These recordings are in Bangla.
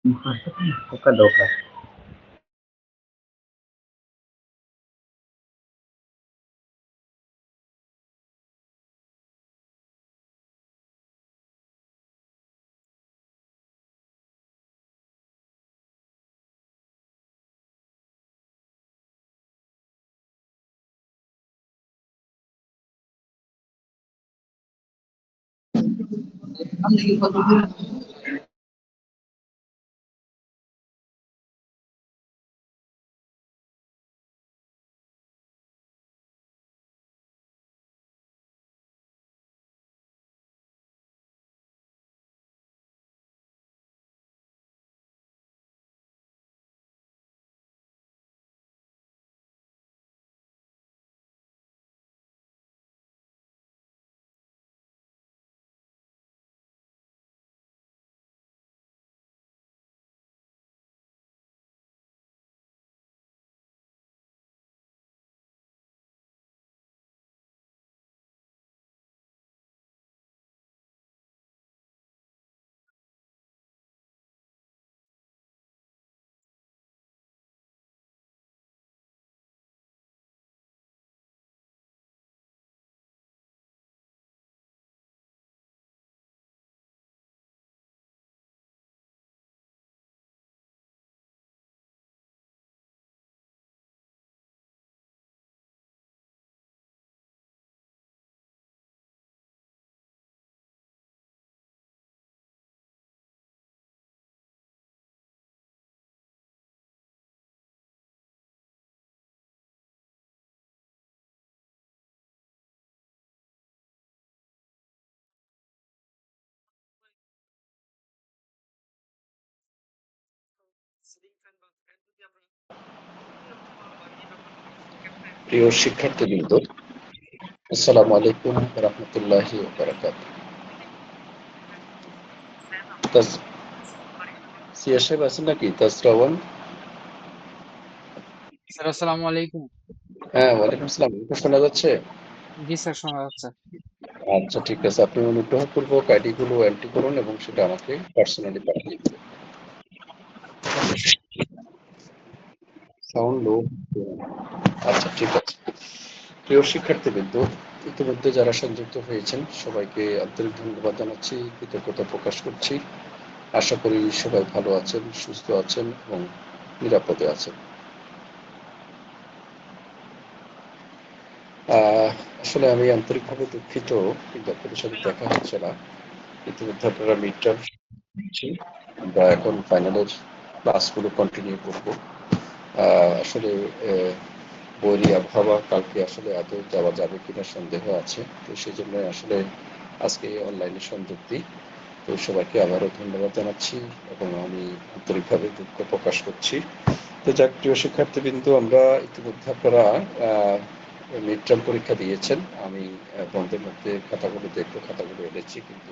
Kukadoka. প্রিয় শিক্ষার্থীবৃন্দ, আসসালামু আলাইকুম রহমতুল্লাহি বারাকাতুহু। সিয়ার সাহেব আছেন নাকি? তাজরাওয়ান? স্যার আসসালামু আলাইকুম। হ্যাঁ, ওয়ালাইকুম আসসালাম। আমাকে শোনা যাচ্ছে? জি স্যার, শোনা যাচ্ছে। আচ্ছা, ঠিক আছে। আপনি অনুগ্রহপূর্বক আইডিগুলো এন্ট্রি করুন এবং সেটা আমাকে পার্সোনালি পাঠিয়ে দিন। Okay sir. সাউন্ড লো। আচ্ছা, ঠিক আছে। প্রিয় শিক্ষার্থীবৃন্দ, ইতিমধ্যে যারা সংযুক্ত হয়েছেন সবাইকে আন্তরিক ধন্যবাদ জানাচ্ছি, কৃতজ্ঞতা প্রকাশ করছি। আশা করি সবাই ভালো আছেন, সুস্থ আছেন এবং নিরাপদে আছেন। আহ, আসলে আমি আন্তরিকভাবে দুঃখিত, কিন্তু আপনাদের সাথে দেখা হচ্ছে না। ইতিমধ্যে আপনারা মিড টার্ম দিচ্ছি, আমরা এখন ফাইনালের ক্লাসগুলো কন্টিনিউ করব। আসলে বৈরী আবহাওয়া, কালকে আসলে আদৌ যাওয়া যাবে কিনা সন্দেহ আছে। তো সেই জন্য আসলে আজকে অনলাইনে সংযোগ দিই। তো সবাইকে আবারও ধন্যবাদ জানাচ্ছি এবং আমি আন্তরিকভাবে দুঃখ প্রকাশ করছি। তো যাক, প্রিয় শিক্ষার্থীবৃন্দ, আমরা ইতিমধ্যে আপনারা মিড টার্ম পরীক্ষা দিয়েছেন। আমি বন্ধের মধ্যে খাতাগুলো দেখবো, খাতাগুলো এনেছি, কিন্তু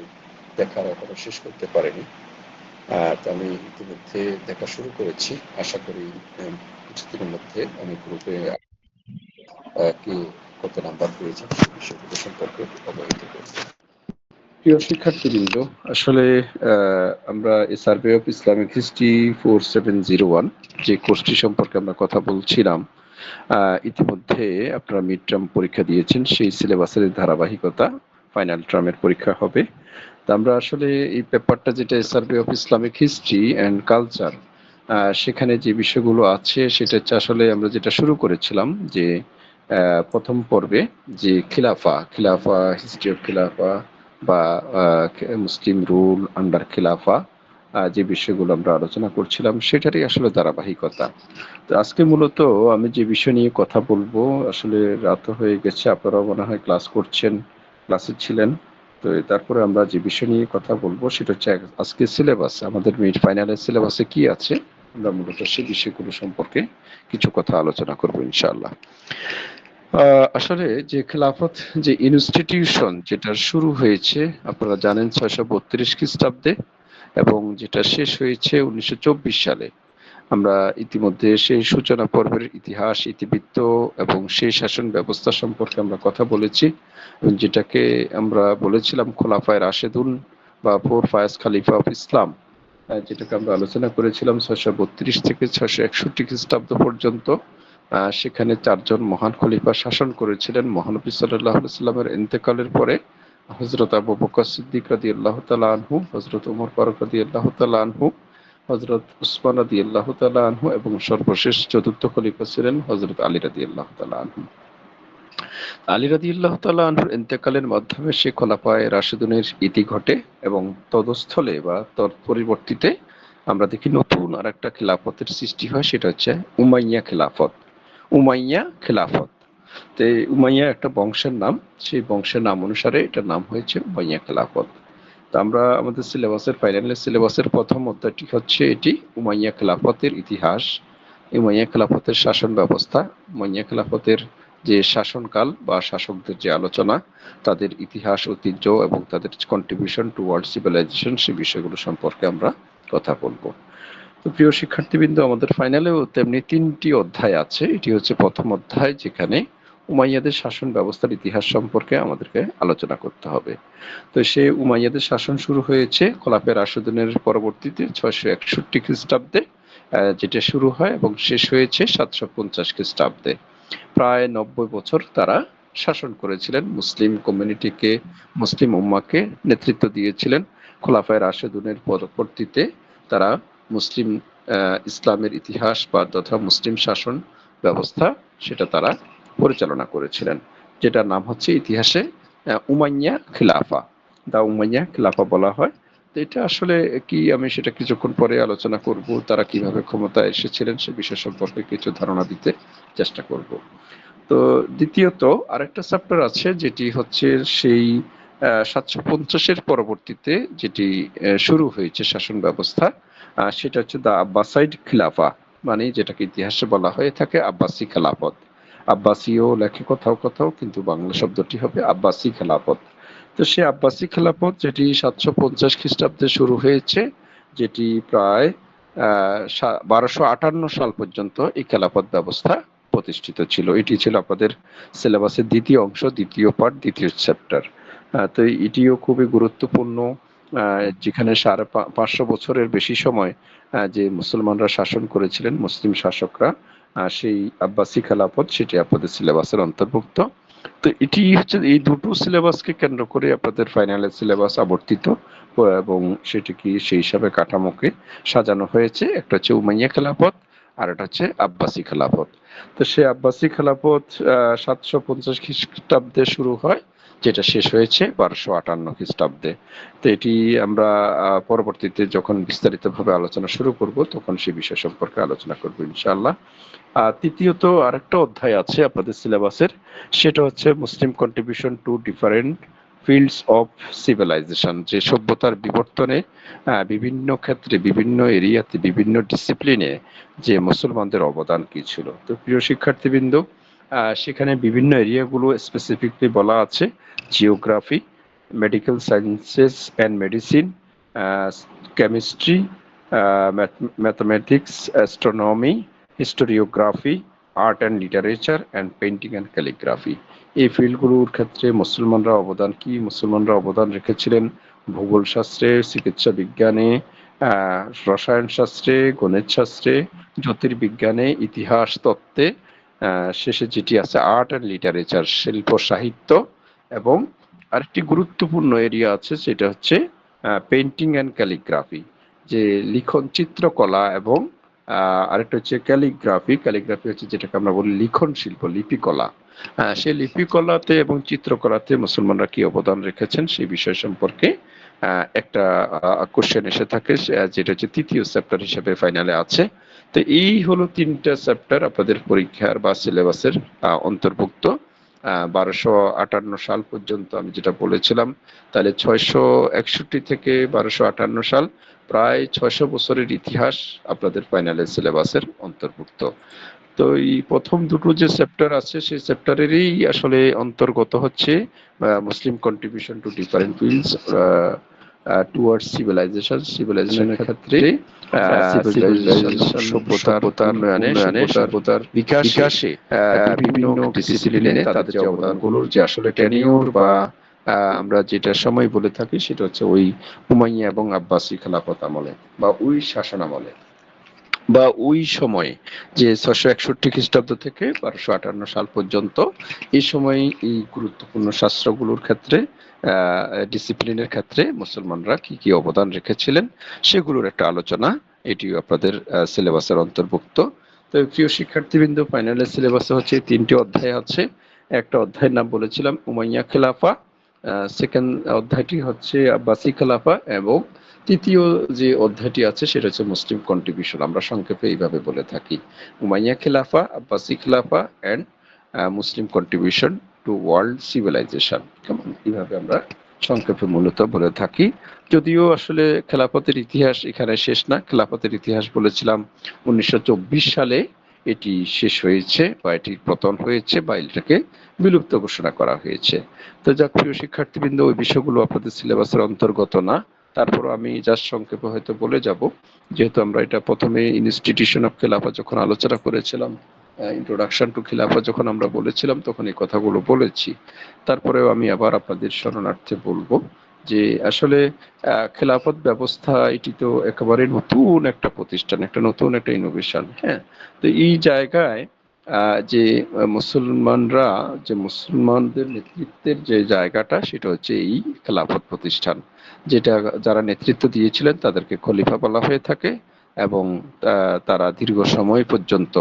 দেখার এখনো শেষ করতে পারিনি। তো আমি ইতিমধ্যে দেখা শুরু করেছি। আশা করি কিছুদিনের মধ্যে আমি গ্রুপে কি কত নাম্বার পেয়েছেন সেই বিষয়গুলো সম্পর্কে অবহিত করব। প্রিয় শিক্ষার্থীবৃন্দ, আসলে আমরা সার্ভে অফ ইসলামিক হিস্ট্রি 4701 যে কোর্সটি সম্পর্কে আমরা কথা বলছিলাম, ইতিমধ্যে আপনারা মিড টার্ম পরীক্ষা দিয়েছেন, সেই সিলেবাসের ধারাবাহিকতা ফাইনাল টার্মের পরীক্ষা হবে। তা আমরা আসলে এই পেপারটা, যেটা survey of Islamic history and culture, সেখানে যে বিষয়গুলো আছে সেটা হচ্ছে আসলে আমরা যেটা শুরু করেছিলাম যে প্রথম পর্বে যে খিলাফা খিলাফা হিস্ট্রি অফ খিলাফা বা মুসলিম রুল আন্ডার খিলাফা, যে বিষয়গুলো আমরা আলোচনা করছিলাম সেটারই আসলে ধারাবাহিকতা। তো আজকে মূলত আমি যে বিষয় নিয়ে কথা বলবো, আসলে রাত হয়ে গেছে, আপনারাও মনে হয় ক্লাস করছেন, ক্লাসে ছিলেন। তো তারপরে আমরা যে বিষয় নিয়ে কথা বলবো সেটা হচ্ছে আজকে সিলেবাস, আমাদের মিড ফাইনালের সিলেবাসে কি আছে, আমরা মূলত সেই বিষয়গুলো সম্পর্কে কিছু কথা আলোচনা করবো ইনশাআল্লাহ। আসলে যে খেলাফত, যে ইনস্টিটিউশন যেটা শুরু হয়েছে আপনারা জানেন 632 খ্রিস্টাব্দে এবং যেটা শেষ হয়েছে 1924 সালে। আমরা ইতিমধ্যে সেই সূচনা পর্বের ইতিহাস, ইতিবৃত্ত এবং সেই শাসন ব্যবস্থা সম্পর্কে আমরা কথা বলেছি, যেটাকে আমরা বলেছিলাম খোলাফায়ে রাশেদুন বা ফোর ফায়াজ খালিফা অফ ইসলাম। যেটাকে আমরা আলোচনা করেছিলাম 632 থেকে 661 খ্রিস্টাব্দ পর্যন্ত। সেখানে 4 জন মহান খলিফা শাসন করেছিলেন। মহানবী সাল্লাল্লাহু আলাইহি ওয়াসাল্লামের ইন্তেকালের পরে হযরত আবু বকর সিদ্দিক রাদিয়াল্লাহু তাআলা আনহু, হযরত ওমর ফারুক রাদিয়াল্লাহু তাআলা আনহু, হযরত উসমান রাদিয়াল্লাহু তাআলা আনহু এবং সর্বশেষ চতুর্থ খলিফা ছিলেন হযরত আলী রাদিয়াল্লাহু তাআলা আনহু। আলী রাদিয়াল্লাহু তাআলা আনহুর ইন্তেকালের মাধ্যমে সে খোলাফায়ে রাশিদুনের ইতি ঘটে এবং তদস্থলে বা পরিবর্তিতে আমরা দেখি নতুন আরেকটা খিলাফতের সৃষ্টি হয়, সেটা হচ্ছে উমাইয়া খিলাফত। উমাইয়া খিলাফত। তো উমাইয়া একটা বংশের নাম, সেই বংশের নাম অনুসারে এটার নাম হয়েছে উমাইয়া খিলাফত। তো আমরা আমাদের ফাইনাল সিলেবাসের প্রথম অধ্যায়টি হচ্ছে এটি উমাইয়া খিলাফতের ইতিহাস, উমাইয়া খিলাফতের শাসন ব্যবস্থা, উমাইয়া খিলাফতের যে শাসনকাল বা শাসকদের যে আলোচনা, তাদের ইতিহাস, ঐতিহ্য এবং তাদের কন্ট্রিবিউশন টু ওয়ার্ল্ড সিভিলাইজেশন, সে বিষয়গুলো সম্পর্কে আমরা কথা বলবো। তো প্রিয় শিক্ষার্থীবৃন্দ, আমাদের ফাইনালেও তেমনি 3টি অধ্যায় আছে। এটি হচ্ছে প্রথম অধ্যায়, যেখানে উমাইয়াদের শাসন ব্যবস্থার ইতিহাস সম্পর্কে আমাদেরকে আলোচনা করতে হবে। তো সে উমাইয়াদের শাসন শুরু হয়েছে খোলাফায়ে রাশিদুনের পরবর্তীতে 661 খ্রিস্টাব্দে, যেটা শুরু হয় এবং শেষ হয়েছে 750 খ্রিস্টাব্দে। প্রায় 90 বছর তারা শাসন করেছিলেন, মুসলিম কমিউনিটিকে, মুসলিম উম্মাকে নেতৃত্ব দিয়েছিলেন। খোলাফায়ে রাশিদুনের পরবর্তীতে তারা মুসলিম ইসলামের ইতিহাস বা তথা মুসলিম শাসন ব্যবস্থা, সেটা তারা পরিচালনা করেছিলেন, যেটার নাম হচ্ছে ইতিহাসে উমাইয়া খিলাফা, দা উমাইয়া খিলাফা বলা হয়। তো এটা আসলে কি, আমি সেটা কিছুক্ষণ পরে আলোচনা করব। তারা কিভাবে ক্ষমতায় এসেছিলেন সে বিষয় সম্পর্কে কিছু ধারণা দিতে চেষ্টা করব। তো দ্বিতীয়ত আরেকটা চ্যাপ্টার আছে, যেটি হচ্ছে সেই 750-এর পরবর্তীতে যেটি শুরু হয়েছে শাসন ব্যবস্থা, সেটা হচ্ছে দা আব্বাসাইড খিলাফা, মানে যেটাকে ইতিহাসে বলা হয়ে থাকে আব্বাসি খেলাফত। আব্বাসীও লেখে কোথাও কোথাও, কিন্তু বাংলা শব্দটি হবে আব্বাসি খেলাফত। তো সে আব্বাসি খেলাফত যেটি 750 খ্রিস্টাব্দে শুরু হয়েছে, যেটি প্রায় 1258 সাল পর্যন্ত এই খেলাফত ব্যবস্থা প্রতিষ্ঠিত ছিল। এটি ছিল আপনাদের সিলেবাসের দ্বিতীয় অংশ, দ্বিতীয় পার্ট, দ্বিতীয় চ্যাপ্টার। তো এটিও খুবই গুরুত্বপূর্ণ, যেখানে 550 বছরের বেশি সময় যে মুসলমানরা শাসন করেছিলেন, মুসলিম শাসকরা, সেই আব্বাসি খেলাফত, সেটি আপনাদের সিলেবাসের অন্তর্ভুক্ত। তো এটি হচ্ছে এই দুটো সিলেবাসকে কেন্দ্র করে আপনাদের ফাইনালের সিলেবাস আবর্তিত এবং সেটিকে সেই হিসাবে কাঠামোকে সাজানো হয়েছে। একটা হচ্ছে উমাইয়া খেলাফত, আর এটা হচ্ছে আব্বাসি খেলাফত। তো সে আব্বাসি খেলাফত 750 খ্রিস্টাব্দে শুরু হয়, যেটা শেষ হয়েছে 1258 খ্রিস্টাব্দে। তো এটি আমরা পরবর্তীতে যখন বিস্তারিতভাবে আলোচনা শুরু করব, তখন সে বিষয় সম্পর্কে আলোচনা করব ইনশাআল্লাহ। তৃতীয়ত আরেকটা অধ্যায় আছে আপনাদের সিলেবাসের, সেটা হচ্ছে Muslim contribution to different fields of civilization, যে সভ্যতার বিবর্তনে বিভিন্ন ক্ষেত্রে, বিভিন্ন এরিয়াতে, বিভিন্ন ডিসিপ্লিনে যে মুসলমানদের অবদান কি ছিল। তো প্রিয় শিক্ষার্থীবৃন্দ, সেখানে বিভিন্ন এরিয়াগুলো স্পেসিফিকলি বলা আছে: geography, medical sciences and medicine, chemistry, mathematics, astronomy, historiography, art and literature and painting and calligraphy. এই ফিল্ডগুলোর ক্ষেত্রে মুসলমানরা অবদান কি, মুসলমানরা অবদান রেখেছিলেন ভূগোল শাস্ত্রে, চিকিৎসা বিজ্ঞানে, রসায়ন শাস্ত্রে, গণিত শাস্ত্রে, জ্যোতির্বিজ্ঞানে, ইতিহাস তত্ত্বে, শেষে যেটি আছে আর্ট অ্যান্ড লিটারেচার, শিল্প সাহিত্য, এবং আরেকটি গুরুত্বপূর্ণ এরিয়া আছে, সেটা হচ্ছে পেইন্টিং অ্যান্ড ক্যালিগ্রাফি, যে লিখন, চিত্রকলা, এবং আরেকটা হচ্ছে ক্যালিগ্রাফি। ক্যালিগ্রাফি হচ্ছে যেটাকে আমরা বলি লিখন শিল্প, লিপিকলা। সেই লিপিকলাতে এবং চিত্রকলাতে মুসলমানরা কি অবদান রেখেছেন সেই বিষয় সম্পর্কে একটা কোশ্চেন এসে থাকে, যেটা হচ্ছে তৃতীয় চ্যাপ্টার হিসেবে ফাইনালে আছে। তো এই হলো 3টা চ্যাপ্টার আপনাদের পরীক্ষার বা সিলেবাসের অন্তর্ভুক্ত 1258 সাল পর্যন্ত আমি যেটা বলেছিলাম। তাহলে 661 থেকে 1258 সাল, প্রায় 600 বছরের ইতিহাস আপনাদের ফাইনালের সিলেবাসের অন্তর্ভুক্ত। তো এই প্রথম দুটো যে চ্যাপ্টার আছে, সেই চ্যাপ্টারেরই আসলে অন্তর্গত হচ্ছে Muslim contribution to different fields towards civilization. সিভিলাইজেশনের ক্ষেত্রে সিভিলাইজেশন, সভ্যতার উন্নয়নে, সভ্যতার বিকাশে বিভিন্ন ডিসিপ্লিনে তাদের যে অবদানগুলোর যে আসলে টেনিউর বা আমরা যেটা সময় বলে থাকি সেটা হচ্ছে ওই উমাইয়া এবং আব্বাসী খেলাফত আমলে বা ওই শাসন আমলে বা ওই সময়ে যে ৬৬১ খ্রিস্টাব্দ থেকে ১২৫৮ সাল পর্যন্ত এই সময় এই গুরুত্বপূর্ণ শাস্ত্রগুলোর ক্ষেত্রে ডিসিপ্লিনের ক্ষেত্রে মুসলমানরা কি কি অবদান রেখেছিলেন সেগুলোর একটা আলোচনা এটিও আপনাদের সিলেবাসের অন্তর্ভুক্ত। তো প্রিয় শিক্ষার্থীবৃন্দ, ফাইনালের সিলেবাসে হচ্ছে ৩টি অধ্যায় আছে। একটা অধ্যায়ের নাম বলেছিলাম উমাইয়া খেলাফা, সেকেন্ড অধ্যায়টি হচ্ছে আব্বাসী খেলাফা এবং তৃতীয় যে অধ্যায়টি আছে সেটা হচ্ছে মুসলিম কন্ট্রিবিউশন, আমরা সংক্ষেপে এইভাবে বলে থাকি উমাইয়া খেলাফা, আব্বাসী খেলাফা and Muslim contribution to world civilization. কেমন, এইভাবে আমরা সংক্ষেপে মূলত বলে থাকি। যদিও আসলে খেলাফতের ইতিহাস এখানে শেষ না, খেলাফতের ইতিহাস বলেছিলাম 1924 সালে এটি শেষ হয়েছে বা এটির পতন হয়েছে বা এটাকে বিলুপ্ত ঘোষণা করা হয়েছে। তো যাক প্রিয় শিক্ষার্থীবৃন্দ, ওই বিষয়গুলো আপনাদের সিলেবাসের অন্তর্গত না, তারপর আমি জাস্ট সংক্ষেপে হয়তো বলে যাব, যেহেতু আমরা এটা প্রথমে ইনস্টিটিউশন অফ খেলাফা যখন আলোচনা করেছিলাম, ইন্ট্রোডাকশন টু খেলাফা যখন আমরা বলেছিলাম তখন এই কথাগুলো বলেছি। তারপরেও আমি আবার আপনাদের স্মরণার্থে বলবো যে আসলে খেলাফত ব্যবস্থা এটি তো একেবারে নতুন একটা প্রতিষ্ঠান, একটা নতুন একটা ইনোভেশন। হ্যাঁ, তো এই জায়গায় যে মুসলমানরা, যে মুসলমানদের নেতৃত্বের যে জায়গাটা সেটা হচ্ছে এই খেলাফত প্রতিষ্ঠান, যেটা যারা নেতৃত্ব দিয়েছিলেন তাদেরকে খলিফা বলা হয়ে থাকে এবং তারা দীর্ঘ সময় পর্যন্ত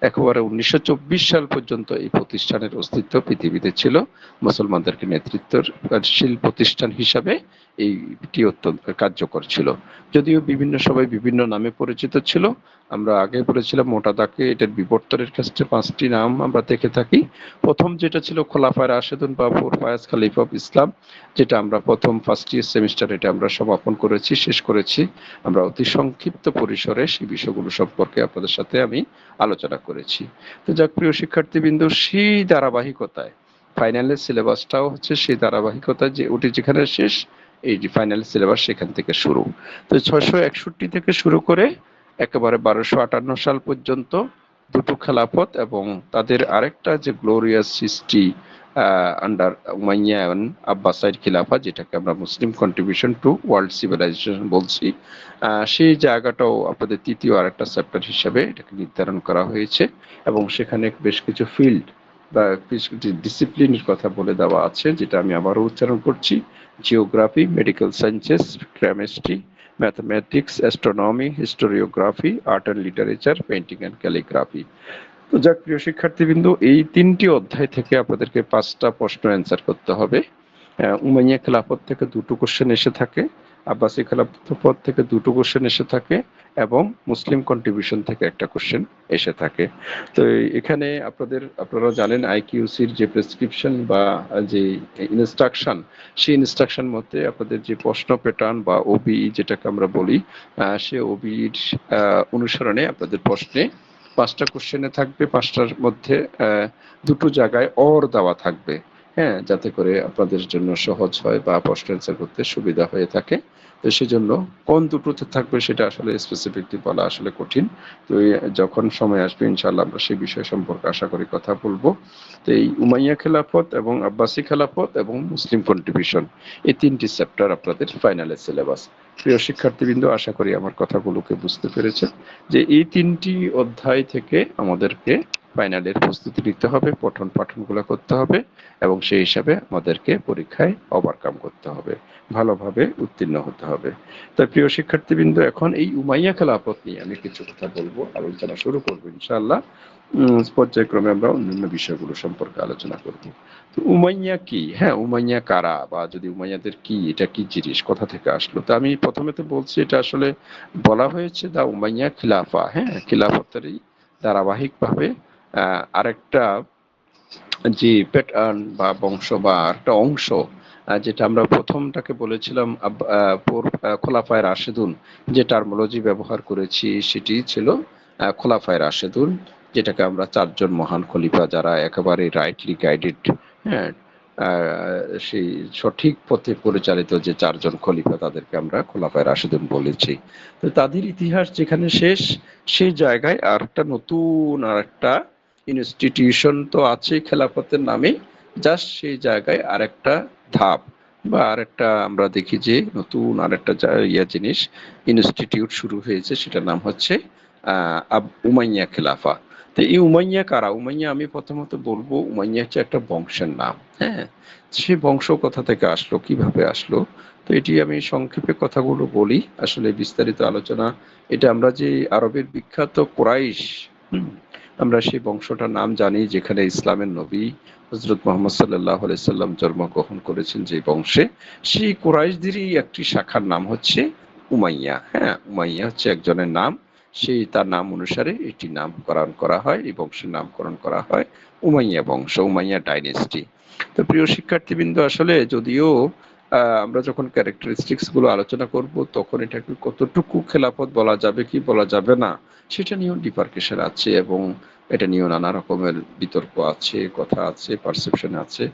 একেবারে 1924 সাল পর্যন্ত এই প্রতিষ্ঠানের অস্তিত্ব পৃথিবীতে ছিল। মুসলমানদেরকে নেতৃত্বশীল প্রতিষ্ঠান হিসাবে এইটি অত্যন্ত কার্যকর ছিল। যদিও বিভিন্ন সময় বিভিন্ন নামে পরিচিত ছিল, আমরা আগে বলেছিলাম মোটা দাগে এটার বিবর্তনের ক্ষেত্রে 5টি নাম আমরা দেখে থাকি। প্রথম যেটা ছিল খোলাফায়ে রাশেদুন বা four Fayaz Khalifa of Islam, যেটা আমরা প্রথম ফার্স্ট ইয়ার সেমিস্টার এটা আমরা সমাপন করেছি, শেষ করেছি। আমরা অতি সংক্ষিপ্ত পরিসরে সেই বিষয়গুলো সম্পর্কে আপনাদের সাথে আমি আলোচনা করেছি। তো যাক প্রিয় শিক্ষার্থীবৃন্দ, সেই ধারাবাহিকতায় ফাইনালের সিলেবাসটাও হচ্ছে সেই ধারাবাহিকতায়, যে ওটি যেখানে শেষ এই যে ফাইনাল সিলেবাস সেখান থেকে শুরু। তো 661 থেকে শুরু করে একেবারে 1258 সাল পর্যন্ত দুটো খেলাফত এবং তাদের আরেকটা যে গ্লোরিয়াস হিস্ট্রি আন্ডার উমাইয়ান আব্বাসাইড খিলাফা, যেটাকে আমরা মুসলিম কন্ট্রিবিউশন টু ওয়ার্ল্ড সিভিলাইজেশন বলছি, সেই জায়গাটাও আপনাদের তৃতীয় আরেকটা চ্যাপ্টার হিসাবে এটাকে নির্ধারণ করা হয়েছে এবং সেখানে বেশ কিছু ফিল্ড বা বেশ কিছু ডিসিপ্লিনের কথা বলে দেওয়া আছে, যেটা আমি আবারও উচ্চারণ করছি: geography, medical sciences, chemistry, mathematics, astronomy, historiography, art and literature, painting and calligraphy. তো যাক প্রিয় শিক্ষার্থীবৃন্দ, এই 3টি অধ্যায় থেকে আপনাদেরকে 5টা প্রশ্ন অ্যান্সার করতে হবে। উমাইয়া খেলাফত থেকে 2টো কোশ্চেন এসে থাকে, আব্বাসী খেলাফত থেকে 2টো কোশ্চেন এসে থাকে এবং মুসলিম কন্ট্রিবিউশন থেকে একটা কোশ্চেন এসে থাকে। তো এখানে আপনারা জানেন আইকিউসির যে প্রেসক্রিপশন বা যে ইনস্ট্রাকশন, সেই ইনস্ট্রাকশন মতে আপনাদের যে প্রশ্ন প্যাটার্ন বা ওবিই যেটাকে আমরা বলি, সে ওবিইর অনুসরণে আপনাদের প্রশ্নে 5টা কোশ্চেনে থাকবে, 5টার মধ্যে 2টো জায়গায় অর দেওয়া থাকবে। হ্যাঁ, যাতে করে আপনাদের জন্য সহজ হয় বা প্রশ্ন অ্যান্সার করতে সুবিধা হয়ে থাকে। তো সেজন্য কোন দুটোতে থাকবে সেটা আসলে স্পেসিফিকলি বলা আসলে কঠিন। তো যখন সময় আসবে ইনশাআল্লাহ আমরা সেই বিষয় সম্পর্কে আশা করি কথা বলবো। তো এই উমাইয়া খেলাফত এবং আব্বাসী খেলাফত এবং মুসলিম কন্ট্রিবিউশন, এই 3টি চ্যাপ্টার আপনাদের ফাইনালের সিলেবাস। প্রিয় শিক্ষার্থীবৃন্দ, আশা করি আমার কথাগুলোকে বুঝতে পেরেছেন যে এই 3টি অধ্যায় থেকে আমাদেরকে ফাইনালের প্রস্তুতি নিতে হবে, পঠন পাঠনগুলো করতে হবে এবং সেই হিসাবে আমাদেরকে পরীক্ষায় ওভারকাম করতে হবে, ভালোভাবে উত্তীর্ণ হতে হবে। তাই প্রিয় শিক্ষার্থীবৃন্দ, এখন এই উমাইয়া খেলাফত নিয়ে আমি কিছু কথা বলবো, আলোচনা শুরু করবো ইনশাআল্লাহ। পর্যায়ক্রমে আমরা অন্যান্য বিষয়গুলো সম্পর্কে আলোচনা করব। তো উমাইয়া কি, হ্যাঁ উমাইয়া কারা, বা যদি উমাইয়াদের কি, এটা কি জিনিস, কোথা থেকে আসলো? তো আমি প্রথমে তো বলছি এটা আসলে বলা হয়েছে দা উমাইয়া খিলাফা। হ্যাঁ, খিলাফতেরই ধারাবাহিকভাবে আরেকটা যে প্যাটার্ন বা বংশ বা একটা অংশ, যেটা আমরা প্রথমটাকে বলেছিলাম খোলাফায়ে রাশেদুন, যে টার্মোলজি ব্যবহার করেছি সেটি ছিল খোলাফায়ে রাশেদুন, যেটাকে আমরা 4জন মহান খলিফা যারা একেবারে রাইটলি গাইডেড, হ্যাঁ, সেই সঠিক পথে পরিচালিত যে 4জন খলিফা তাদেরকে আমরা খোলাফায়ে রাশেদুন বলেছি। তো তাদের ইতিহাস যেখানে শেষ, সেই জায়গায় আর একটা নতুন আর একটা ইনস্টিটিউশন তো আছে খেলাফতের নামে, জাস্ট সেই জায়গায় আরেকটা ধাপ বা আরেকটা আমরা দেখি যে নতুন আরেকটা জিনিস ইনস্টিটিউট শুরু হয়েছে, সেটার নাম হচ্ছে উমাইয়া খেলাফা। তো এই উমাইয়া কারা? উমাইয়া আমি প্রথমত বলবো উমাইয়া হচ্ছে একটা বংশের নাম। হ্যাঁ, সে বংশ কোথা থেকে আসলো, কিভাবে আসলো, তো এটি আমি সংক্ষেপে কথাগুলো বলি, আসলে বিস্তারিত আলোচনা এটা আমরা যে আরবের বিখ্যাত কুরাইশ, হুম, আমরা সেই বংশটার নাম জানি, যেখানে ইসলামের নবী হযরত মুহাম্মদ সাল্লাল্লাহু আলাইহি সাল্লাম জন্মগ্রহণ করেছেন যে বংশে, সেই কুরাইশদেরই একটি শাখার নাম হচ্ছে উমাইয়া। হ্যাঁ, উমাইয়া হচ্ছে একজনের নাম, সেই তার নাম অনুসারে এটি নামকরণ করা হয়, এই বংশের নামকরণ করা হয় উমাইয়া বংশ, উমাইয়া ডাইনেস্টি। তো প্রিয় শিক্ষার্থীবৃন্দ, আসলে যদিও আমরা যখন ক্যারেক্টারিস্টিক্স গুলো আলোচনা করব, তখন এটাকে কতটুকু খেলাফত বলা যাবে কি বলা যাবে না, সেটা নিয়েও ডিপার্কেশন আছে, এবং এটা নিয়েও নানা রকমের বিতর্ক আছে, কথা আছে, পারসেপশন আছে।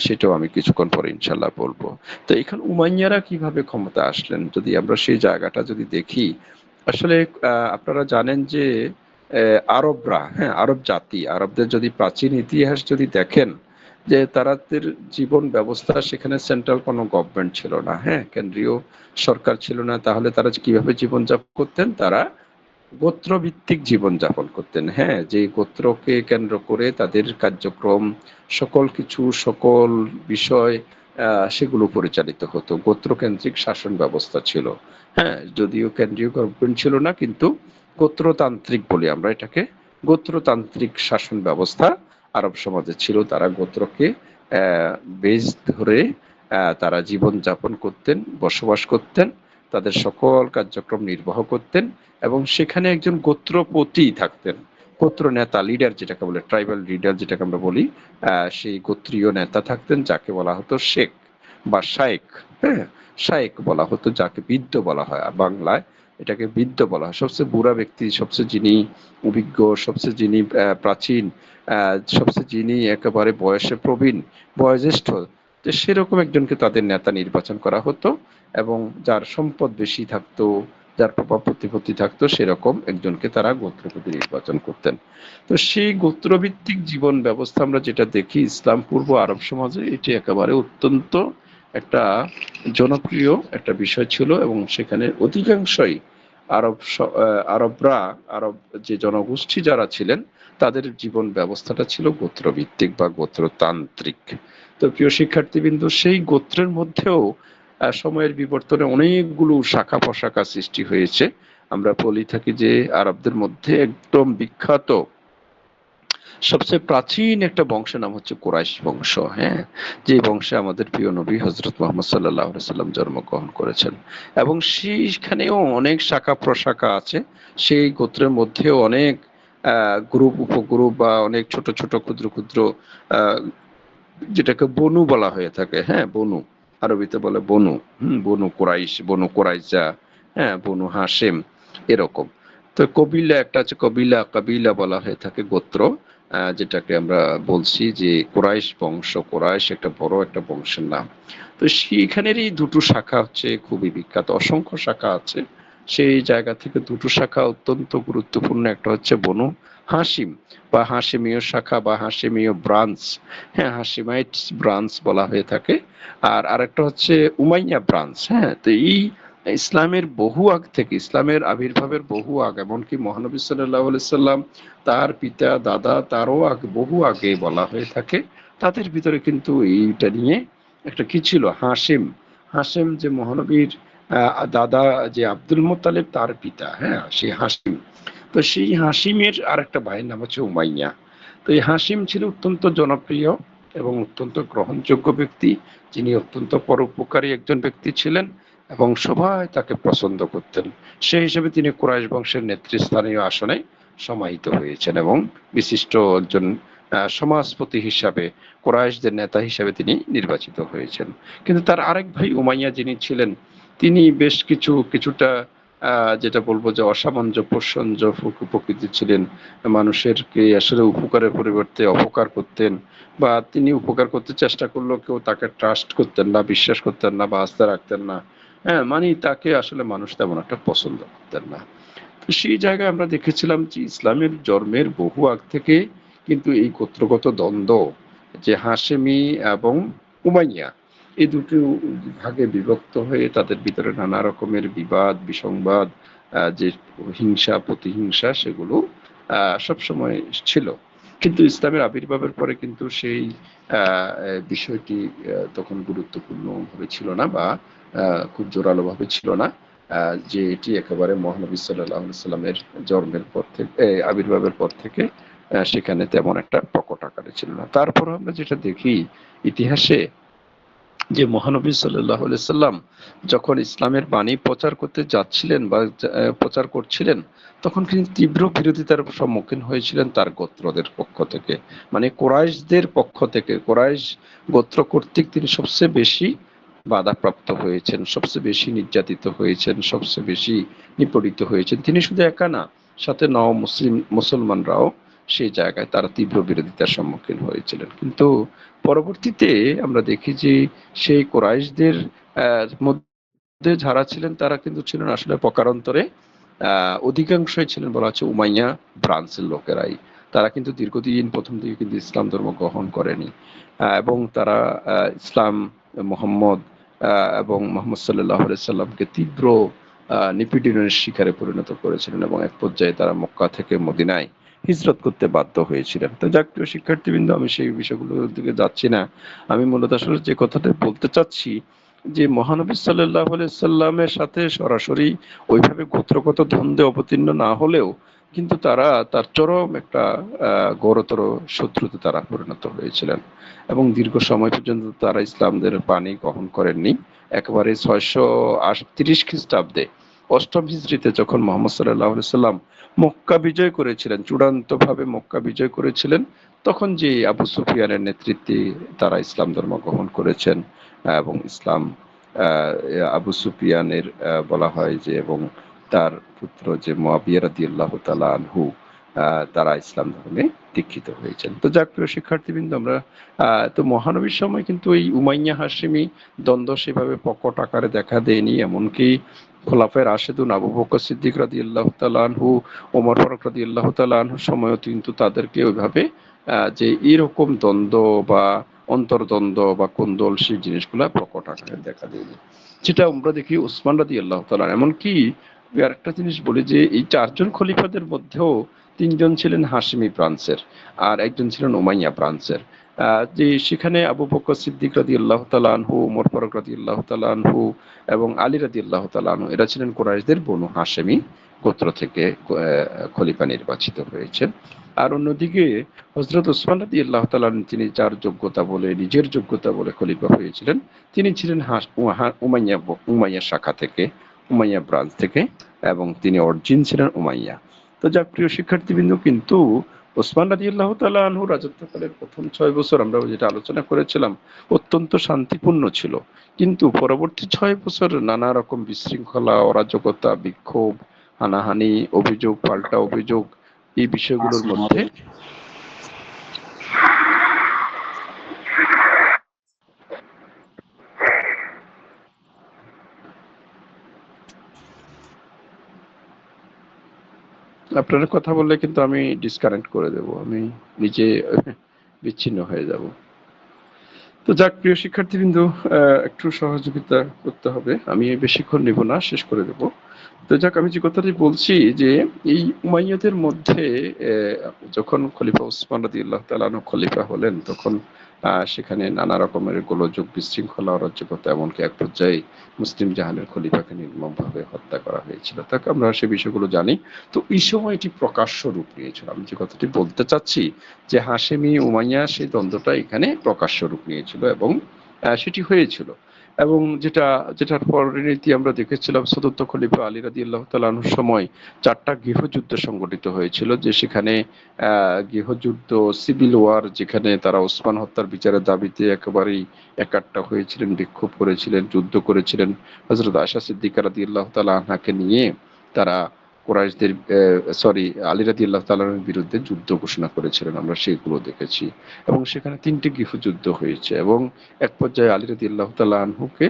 সেটাও আমি কিছুক্ষণ পরে ইনশাল্লাহ বলবো। তো এখানে উমাইয়ারা কিভাবে ক্ষমতা আসলেন, যদি আমরা সেই জায়গাটা যদি দেখি, আসলে আপনারা জানেন যে আরবরা, হ্যাঁ, আরব জাতি, আরবদের যদি প্রাচীন ইতিহাস যদি দেখেন, যে তাদের জীবন ব্যবস্থা, সেখানে সেন্ট্রাল কোনো গভর্নমেন্ট ছিল না, হ্যাঁ, কেন্দ্রীয় সরকার ছিল না, তাহলে তারা কিভাবে জীবনযাপন করতেন? তারা গোত্রভিত্তিক জীবনযাপন করতেন। হ্যাঁ, যে গোত্রকে কেন্দ্র করে তাদের কার্যক্রম, সকল কিছু, সকল বিষয় সেগুলো পরিচালিত হতো। গোত্রকেন্দ্রিক শাসন ব্যবস্থা ছিল। হ্যাঁ, যদিও কেন্দ্রীয় গভর্নমেন্ট ছিল না, কিন্তু গোত্রতান্ত্রিক বলি আমরা এটাকে, গোত্রতান্ত্রিক শাসন ব্যবস্থা আরব সমাজে ছিল। তারা গোত্রকে বেজ ধরে তারা জীবনযাপন করতেন, বসবাস করতেন, তাদের সকল কার্যক্রম নির্বাহ করতেন, এবং সেখানে একজন গোত্রপতি থাকতেন, গোত্র নেতা, লিডার যেটাকে বলে, ট্রাইবাল লিডার যেটাকে আমরা বলি, সেই গোত্রীয় নেতা থাকতেন, যাকে বলা হতো শেখ বা শায়েক। হ্যাঁ, শায়েক বলা হতো, যাকে বৃদ্ধ বলা হয়, আর বাংলায় এটাকে বৃদ্ধ বলা হয়। সবচেয়ে বুড়া ব্যক্তি, সবচেয়ে যিনি অভিজ্ঞ, সবচেয়ে যিনি প্রাচীন, সবচেয়ে যিনি একেবারে বয়সে প্রবীণ, বয়োজ্যেষ্ঠ, তো সেরকম একজনকে তাদের নেতা নির্বাচন করা হতো, এবং যার সম্পদ বেশি থাকতো, যার প্রভাব প্রতিপত্তি থাকতো, সেরকম একজনকে তারা গোত্রপতি নির্বাচন করতেন। তো সেই গোত্রভিত্তিক জীবন ব্যবস্থা আমরা যেটা দেখি ইসলাম পূর্ব আরব সমাজে, এটি একেবারে অত্যন্ত একটা জনপ্রিয় একটা বিষয় ছিল, এবং সেখানে অধিকাংশই আরবরা, আরব যে জনগোষ্ঠী যারা ছিলেন, তাদের জীবন ব্যবস্থাটা ছিল গোত্রভিত্তিক বা গোত্রতান্ত্রিক। তো প্রিয় শিক্ষার্থীবৃন্দ, সেই গোত্রের মধ্যেও সময়ের বিবর্তনে অনেকগুলো শাখা প্রশাখা সৃষ্টি হয়েছে। আমরা বলি থাকি যে আরবদের মধ্যে একদম বিখ্যাত, সবচেয়ে প্রাচীন একটা বংশের নাম হচ্ছে কুরাইশ বংশ। হ্যাঁ, যে বংশে আমাদের প্রিয় নবী হযরত মুহাম্মদ সাল্লাল্লাহু আলাইহি সাল্লাম জন্মগ্রহণ করেছেন, এবং সেইখানেও অনেক শাখা প্রশাখা আছে। সেই গোত্রের মধ্যেও অনেক গ্রুপ, উপগ্রুপ, বা অনেক ছোট ছোট ক্ষুদ্র ক্ষুদ্র আহ, যেটাকে বনু বলা হয়ে থাকে। হ্যাঁ, বনু, আরবিতে বলে বনু। বনু কুরাইশ, বনু কুরাইজা, হ্যাঁ, বনু হাশেম, এরকম। তো কবিলা একটা আছে, কবিলা, কাবিলা বলা হয়ে থাকে গোত্র, যেটাকে আমরা বলছি যে কুরাইশ বংশ, কুরাইশ একটা বড় একটা বংশের নাম। তো সেইখানেরই দুটো শাখা হচ্ছে খুবই বিখ্যাত, অসংখ্য শাখা আছে। সেই জায়গা থেকে দুটো শাখা অত্যন্ত গুরুত্বপূর্ণ, একটা হচ্ছে বনু হাসিম বা হাশেমীয় শাখা বা হাশেমীয় ব্রাঞ্চ, হ্যাঁ, হাশিমাইট ব্রাঞ্চ বলা হয়ে থাকে। আর আরেকটা হচ্ছে উমাইয়া ব্রাঞ্চ। হ্যাঁ, তো এই ইসলামের বহু আগ থেকে, ইসলামের আবির্ভাবের বহু আগ, এমনকি মহানবী সাল্লাল্লাহু আলাইহি সাল্লাম, তার পিতা, দাদা, তারও আগে, বহু আগে বলা হয়ে থাকে। তাদের ভিতরে কিন্তু এইটা নিয়ে একটা কি ছিল, হাসেম। হাসেম যে মহানবীর দাদা, যে আব্দুল মোত্তালেব তার পিতা, হ্যাঁ, সেই হাসিম। তো সেই হাসিমের আরেকটা ভাইয়ের নাম হচ্ছে উমাইয়া। তো এই হাসিম ছিল অত্যন্ত জনপ্রিয় এবং অত্যন্ত গ্রহণযোগ্য ব্যক্তি, যিনি অত্যন্ত পরোপকারী একজন ব্যক্তি ছিলেন, এবং সবাই তাকে পছন্দ করতেন। সেই হিসেবে তিনি কুরাইশ বংশের নেতৃস্থানীয় আসনে সমাহিত হয়েছেন, এবং বিশিষ্ট একজন সমাজপতি হিসাবে, কুরাইশদের নেতা হিসাবে তিনি নির্বাচিত হয়েছেন। কিন্তু তার আরেক ভাই উমাইয়া যিনি ছিলেন, তিনি বেশ কিছুটা যেটা বলবো যে অসামঞ্জস্য প্রকৃতির ছিলেন। মানুষেরকে আসলে উপকারের পরিবর্তে অপকার করতেন, বা তিনি উপকার করতে চেষ্টা করলেও কেউ তাকে ট্রাস্ট করতেন না, বিশ্বাস করতেন না, বা আস্থা রাখতেন না। হ্যাঁ, মানে তাকে আসলে মানুষ তেমন একটা পছন্দ করতেন না। তো সেই জায়গায় আমরা দেখেছিলাম যে ইসলামের জন্মের বহু আগ থেকে কিন্তু এই গোত্রগত দ্বন্দ্ব, যে হাশেমি এবং উমাইয়া, এই দুটো ভাগে বিভক্ত হয়ে তাদের ভিতরে নানা রকমের বিবাদ বিসংবাদ, যে হিংসা প্রতিহিংসা, সেগুলো সবসময় ছিল। কিন্তু ইসলামের আবির্ভাবের পরে কিন্তু সেই বিষয়টি তখন গুরুত্বপূর্ণ ভাবে ছিল না, বা খুব জোরালো ভাবে ছিল না, যে এটি একেবারে মহানবী সাল্লাল্লাহু আলাইহি সাল্লামের জন্মের পর থেকে, আবির্ভাবের পর থেকে সেখানে তেমন একটা প্রকট আকারে ছিল না। তারপর আমরা যেটা দেখি ইতিহাসে, যে মহানবী সাল্লাল্লাহু আলাইহি সাল্লাম যখন ইসলামের বাণী প্রচার করতে যাচ্ছিলেন বা প্রচার করছিলেন, তখন কিন্তু তীব্র বিরোধিতার সম্মুখীন হয়েছিলেন তার গোত্রদের পক্ষ থেকে, মানে কোরাইশদের পক্ষ থেকে। কোরাইশ গোত্র কর্তৃক তিনি সবচেয়ে বেশি বাধাপ্রাপ্ত হয়েছেন, সবচেয়ে বেশি নির্যাতিত হয়েছেন, সবচেয়ে বেশি নিপীড়িত হয়েছেন। তিনি শুধু একা না, সাথে মুসলমানরাও সেই জায়গায় তারা তীব্র বিরোধিতার সম্মুখীন হয়েছিলেন। কিন্তু পরবর্তীতে আমরা দেখি যে সেই কোরাইশদের মধ্যে যারা ছিলেন তারা কিন্তু ছিলেন আসলে প্রকারান্তরে অধিকাংশই ছিলেন বলা হচ্ছে উমাইয়া ব্রাঞ্চের লোকেরাই। তারা কিন্তু দীর্ঘদিন প্রথম দিকে কিন্তু ইসলাম ধর্ম গ্রহণ করেনি, এবং তারা ইসলাম, মোহাম্মদ এবং মোহাম্মদ সাল্লাল্লাহু আলাইহি সাল্লামকে তীব্র নিপীড়নের শিকারে পরিণত করেছিলেন, এবং এক পর্যায়ে তারা মক্কা থেকে মদিনায় হিজরত করতে বাধ্য হয়েছিলেন। তো যাক, প্রিয় শিক্ষার্থীবৃন্দ, আমি সেই বিষয়গুলোর দিকে যাচ্ছি না। আমি মূলত আসলে যে কথাটা বলতে চাচ্ছি, যে মহানবী সাল্লাল্লাহু আলাইহি সাল্লামের সাথে সরাসরি ওইভাবে গোত্রগত দ্বন্দ্বে অবতীর্ণ না হলেও কিন্তু তারা তার চরম একটা ঘোরতর শত্রুতে তারা পরিণত হয়েছিলেন, এবং দীর্ঘ সময় পর্যন্ত তারা ইসলামদের বাণী গ্রহণ করেননি। একেবারে 638 খ্রিস্টাব্দে, অষ্টম হিজরিতে, যখন মোহাম্মদ সাল্লাল্লাহু আলাইহি সাল্লাম মক্কা বিজয় করেছিলেন, চূড়ান্ত ভাবে মক্কা বিজয় করেছিলেন, তখন যে আবু সুফিয়ানের নেতৃত্বে তারা ইসলাম ধর্ম গ্রহণ করেছেন, এবং ইসলাম আবু সুফিয়ানের বলা হয় যে, এবং তার পুত্র যে মুয়াবিয়া রাদিয়াল্লাহু তাআলা আনহু, তারা ইসলাম ধর্মে দীক্ষিত হয়েছেন। তো যাক, প্রিয় শিক্ষার্থীবৃন্দ, আমরা তো মহানবীর সময় কিন্তু এই উমাইয়া হাশেমি দ্বন্দ্ব সেভাবে প্রকট আকারে দেখা দেয়নি। এমনকি খোলাফায়ে রাশেদুন আবু বকর সিদ্দিক রাদিয়াল্লাহু তাআলা আনহু, ওমর ফারুক রাদিয়াল্লাহু তাআলা আনহুর সময়ও কিন্তু তাদেরকে ওইভাবে যে এরকম দ্বন্দ্ব বা অন্তর্দ্বন্দ্ব বা কোন্দল, সেই জিনিসগুলা প্রকট আকারে দেখা দেয়নি, যেটা আমরা দেখি উসমান রাদিয়াল্লাহু তাআলা। এমনকি আরেকটা জিনিস বলি, যে এই চারজন খলিফাদের মধ্যেও তিনজন ছিলেন হাশিমি ব্রাঞ্চের, আর একজন ছিলেন উমাইয়া ব্রাঞ্চের। যে সেখানে আবু বকর সিদ্দিক রাদিয়াল্লাহু তাআলা আনহু, ওমর ফারুক রাদিয়াল্লাহু তাআলা আনহু এবং আলী রাদিয়াল্লাহু তাআলা আনহু, এরা ছিলেন কুরাইশদের বনু হাশেমি গোত্র থেকে খলিফা নির্বাচিত হয়েছেন। আর অন্যদিকে হযরত ওসমান রাদিয়াল্লাহু তাআলা আনহু, তিনি যার যোগ্যতা বলে, নিজের যোগ্যতা বলে খলিফা হয়েছিলেন, তিনি ছিলেন উমাইয়া শাখা থেকে, উমাইয়া ব্রাঞ্চ থেকে, এবং তিনি অরিজিন ছিলেন উমাইয়া। তো যাক, প্রিয় শিক্ষার্থীবৃন্দ, কিন্তু ওসমান রাদিয়াল্লাহু তাআলা আনহু রাজত্বকালের প্রথম 6 বছর আমরা যেটা আলোচনা করেছিলাম, অত্যন্ত শান্তিপূর্ণ ছিল। কিন্তু পরবর্তী 6 বছর নানা রকম বিশৃঙ্খলা, অরাজকতা, বিক্ষোভ, হানাহানি, অভিযোগ পাল্টা অভিযোগ, এই বিষয়গুলোর মধ্যে আপনারা কথা বললে কিন্তু আমি ডিসকানেক্ট করে দেব, আমি নিজে বিচ্ছিন্ন হয়ে যাব। তো যাক, প্রিয় শিক্ষার্থীবৃন্দ, একটু সহযোগিতা করতে হবে, আমি বেশিক্ষণ নেব না, শেষ করে দেব। তো যাক, আমি যে কথাটি বলছি, যে এই উমাইয়াদের মধ্যে যখন খলিফা ওসমান রাদিয়াল্লাহু তাআলা আনহু খলিফা হলেন, তখন সেখানে নানা রকমের গোলযোগ, বিশৃঙ্খলা, অরাজকতা, এমনকি এক পর্যায়ে মুসলিম জাহানের খলিফাকে নির্মমভাবে হত্যা করা হয়েছিল। তাকে আমরা সে বিষয়গুলো জানি। তো এই সময় এটি প্রকাশ্য রূপ নিয়েছিল। আমি যে কথাটি বলতে চাচ্ছি, যে হাশেমি উমাইয়া, সেই দ্বন্দ্বটা এখানে প্রকাশ্য রূপ নিয়েছিল, এবং সেটি হয়েছিল। এবং যেটার পরিণতি আমরা দেখেছিলাম, চতুর্থ খলিফা আলী রাদিয়াল্লাহু তাআলা আনহুর সময় 4টা গৃহযুদ্ধ সংগঠিত হয়েছিল, যে সেখানে গৃহযুদ্ধ, সিভিল ওয়ার, যেখানে তারা ওসমান হত্যার বিচারের দাবিতে একেবারেই একাট্টা হয়েছিলেন, বিক্ষোভ করেছিলেন, যুদ্ধ করেছিলেন। হযরত আয়েশা সিদ্দিকা রাদিয়াল্লাহু তাআলা আনহাকে নিয়ে তারা কুরাইশদের, আলী রাদিয়াল্লাহু তাআলার বিরুদ্ধে যুদ্ধ ঘোষণা করেছিলেন, আমরা সেগুলো দেখেছি। এবং সেখানে 3টে গৃহযুদ্ধ হয়েছে, এবং এক পর্যায়ে আলী রাদিয়াল্লাহু তাআলা আনহুকে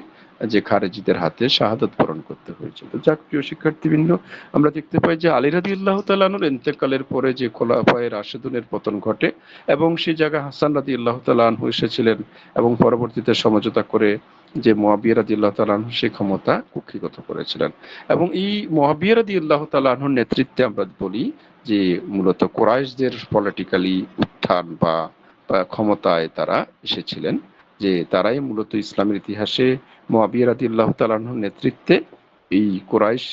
যে খারেজিদের হাতে শাহাদাত বরণ করতে হয়েছিল। তো যাক, প্রিয় শিক্ষার্থীবৃন্দ, আমরা দেখতে পাই যে আলী রাদিয়াল্লাহু তাআলা আনহুর ইন্তেকালের পরে যে খোলাফায়ে রাশেদুনের পতন ঘটে, এবং সেই জায়গায় হাসান রাদিয়াল্লাহু তাআলা আনহু এসেছিলেন, এবং পরবর্তীতে সমঝোতা করে যে মুয়াবিয়া রাদিয়াল্লাহু তাআলা আনহু সেই ক্ষমতা কুক্ষিগত করেছিলেন। এবং এই মুয়াবিয়া রাদিয়াল্লাহু তাআলা আনহুর নেতৃত্বে আমরা বলি যে মূলত কুরাইশদের পলিটিক্যালি উত্থান বা ক্ষমতায় তারা এসেছিলেন, যে তারাই মূলত ইসলামের ইতিহাসে মুয়াবিয়া রাদিয়াল্লাহু তাআলা আনহুর নেতৃত্বে এই কুরাইশ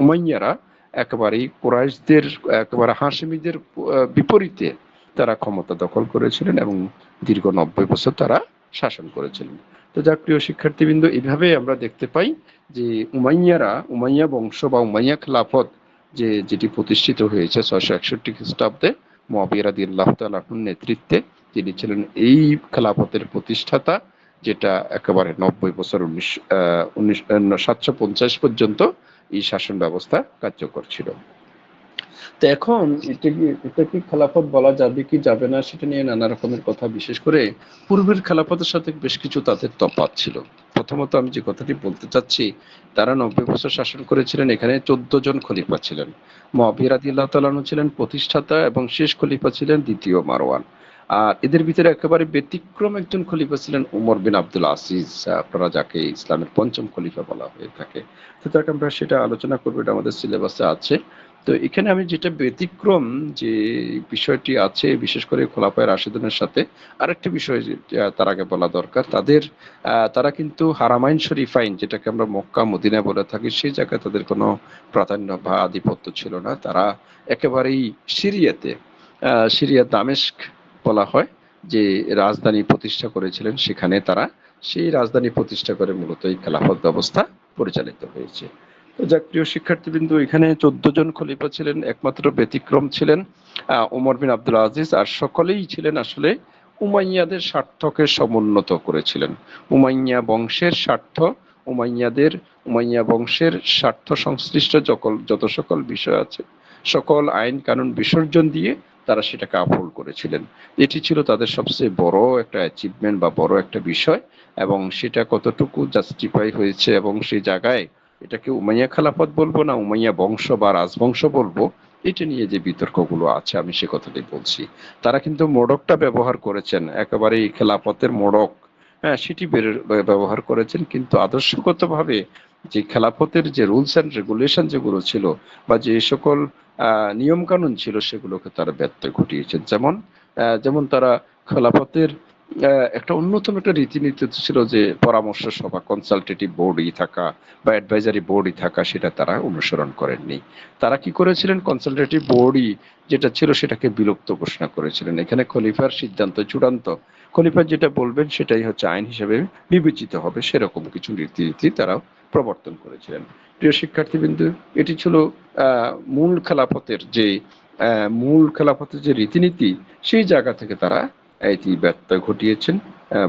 উমাইয়ারা একেবারেই কুরাইশদের একেবারে হাশেমিদের বিপরীতে তারা ক্ষমতা দখল করেছিলেন এবং দীর্ঘ 90 বছর তারা শাসন করেছিলেন। তো যাক প্রিয় শিক্ষার্থীবৃন্দ, এভাবে আমরা দেখতে পাই যে উমাইয়া বংশ বা উমাইয়া খেলাফত যেটি প্রতিষ্ঠিত হয়েছে 661 খ্রিস্টাব্দে মুয়াবিয়া রাদিয়াল্লাহু তাআলা আনহুর নেতৃত্বে, তিনি ছিলেন এই খেলাফতের প্রতিষ্ঠাতা, যেটা একেবারে 90 বছর 750 পর্যন্ত এই শাসন ব্যবস্থা কার্যকর ছিল। তো এখন এটা কি খেলাফত বলা যাবে কি যাবে না সেটা নিয়ে নানা রকমের কথা, বিশেষ করে পূর্বের খেলাফতের সাথে বেশ কিছু তাদের তফাৎ ছিল। প্রথমত আমি যে কথাটি বলতে চাচ্ছি, তারা 90 বছর শাসন করেছিলেন, এখানে 14 জন খলিফা ছিলেন। মুয়াবিয়া রাদিয়াল্লাহু তাআলা আনহু ছিলেন প্রতিষ্ঠাতা এবং শেষ খলিফা ছিলেন দ্বিতীয় মারওয়ান। আর এদের ভিতরে একেবারে ব্যতিক্রম একজন খলিফা ছিলেন উমর বিন আব্দুল আসিস, আপনারা যাকে ইসলামের পঞ্চম খলিফা বলা হয়ে থাকে। তো তাকে আমরা সেটা আলোচনা করবো, এটা আমাদের সিলেবাসে আছে। তো এখানে আমি যেটা ব্যতিক্রম যে বিষয়টি আছে, বিশেষ করে খোলাফায়ে রাশেদিনের সাথে আরেকটা বিষয় তার আগে বলা দরকার, তারা কিন্তু হারামাইন শরীফাইন, যেটাকে আমরা মক্কা মদিনা বলে থাকি, সেই জায়গায় তাদের কোনো প্রাধান্য বা আধিপত্য ছিল না। তারা একেবারেই সিরিয়া দামেস্ক বলা হয় যে রাজধানী প্রতিষ্ঠা করেছিলেন, সেখানে তারা সেই রাজধানী প্রতিষ্ঠা করে মূলত এই খেলাফত ব্যবস্থা পরিচালিত হয়েছে। তো যাক প্রিয় শিক্ষার্থীবৃন্দ, এখানে 14 জন খলিফা ছিলেন, একমাত্র ব্যতিক্রম ছিলেন ওমর বিন আব্দুল আজিজ, আর সকলেই ছিলেন আসলে উমাইয়াদের স্বার্থকে সমুন্নত করেছিলেন। উমাইয়া বংশের স্বার্থ, উমাইয়া বংশের স্বার্থ সংশ্লিষ্ট যত সকল বিষয় আছে, সকল আইন কানুন বিসর্জন দিয়ে তারা সেটাকে আপহোল্ড করেছিলেন। এটি ছিল তাদের সবচেয়ে বড় একটা অ্যাচিভমেন্ট বা বড় একটা বিষয়, এবং সেটা কতটুকু জাস্টিফাই হয়েছে এবং সেই জায়গায় এটাকে উমাইয়া খেলাফত বলবো না উমাইয়া বংশ বা রাজবংশ বলবো, এটা নিয়ে যে বিতর্কগুলো আছে আমি সে কথাটাই বলছি। তারা কিন্তু মোড়কটা ব্যবহার করেছেন, একেবারে খেলাফতের মোড়ক, হ্যাঁ, সেটি ব্যবহার করেছেন, কিন্তু আদর্শগতভাবে যে খেলাফতের যে রুলস অ্যান্ড রেগুলেশন যেগুলো ছিল বা যে সকল নিয়ম কানুন ছিল, সেগুলোকে তারা ব্যত্যয় ঘটিয়েছেন। যেমন তারা খেলাফতের একটা অন্যতম একটা রীতিনীতি ছিল যে পরামর্শ সভা, কনসালটেটিভ বোর্ডই থাকা বা অ্যাডভাইজারি বোর্ডই থাকা, সেটা তারা অনুসরণ করেননি। তারা কি করেছিলেন, কনসালটেটিভ বোর্ডই যেটা ছিল সেটাকে বিলুপ্ত ঘোষণা করেছিলেন। এখানে খলিফার সিদ্ধান্ত চূড়ান্ত, খলিফা যেটা বলবেন সেটাই হচ্ছে আইন হিসেবে বিবেচিত হবে, সেরকম কিছু রীতিনীতি তারা প্রবর্তন করেছিলেন। প্রিয় শিক্ষার্থীবৃন্দ, এটি ছিল মূল খেলাফতের যে রীতিনীতি, সেই জায়গা থেকে তারা এটি ব্যত্যয় ঘটিয়েছেন